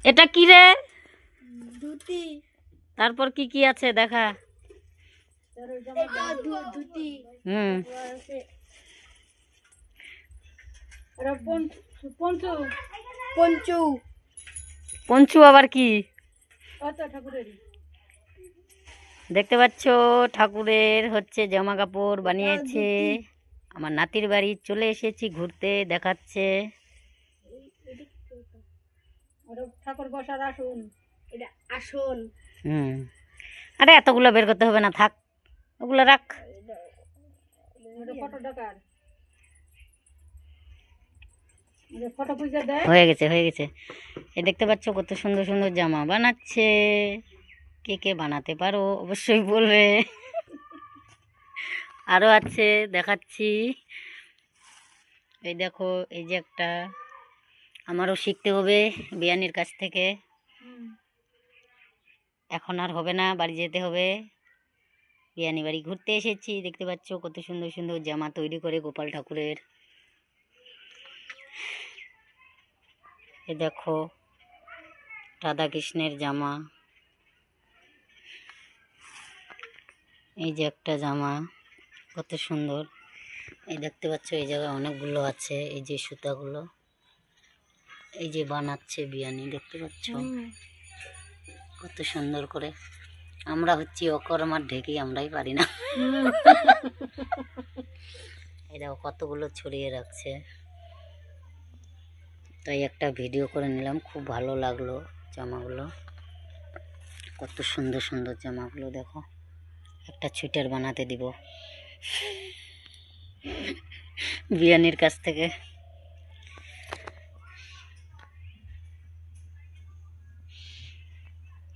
এটা কি রে? ধুতি। তারপর কি কি আছে দেখা। এটা ধুতি। হুম। এটা পঞ্চু। পঞ্চু। পঞ্চু আবার কি? আচ্ছা ঠাকুরেরই। দেখতে পাচ্ছ ঠাকুরের হচ্ছে জামা কাপড় বানিয়েছে। আমার নাতির বাড়ি চলে এসেছি ঘুরতে, দেখাচ্ছে। ঠাকুর বসার আসন। এটা আসন। হুম। আরে এতগুলো বের করতে হবে না, থাক, ওগুলো রাখ। ফটো ডাকার ফটো পুজো দেয়। হয়ে গেছে হয়ে গেছে। এই দেখতে পাচ্ছ কত সুন্দর সুন্দর জামা বানাচ্ছে। কে কে বানাতে পারো অবশ্যই বলবে। আরো আছে, দেখাচ্ছি। এই দেখো, এই যে একটা, আমারও শিখতে হবে বিয়ানির কাছ থেকে। এখন আর হবে না, বাড়ি যেতে হবে। বিয়ানি বাড়ি ঘুরতে এসেছি, দেখতে পাচ্ছ কত সুন্দর সুন্দর জামা তৈরি করে গোপাল ঠাকুরের। এই দেখো রাধা কৃষ্ণের জামা। এই যে একটা জামা কত সুন্দর। এই দেখতে পাচ্ছ এই জায়গায় অনেকগুলো আছে, এই যে সুতাগুলো, এই যে বানাচ্ছে বিয়ানি, দেখতে পাচ্ছ কত সুন্দর করে। আমরা হচ্ছি অকর্মার ঢেকি, আমরাই পারি না। এই দেখো কতগুলো ছড়িয়ে রাখছে। তাই একটা ভিডিও করে নিলাম, খুব ভালো লাগলো জামাগুলো। কত সুন্দর সুন্দর জামাগুলো দেখো। একটা সোয়েটার বানাতে দিব বিয়ানির কাছ থেকে।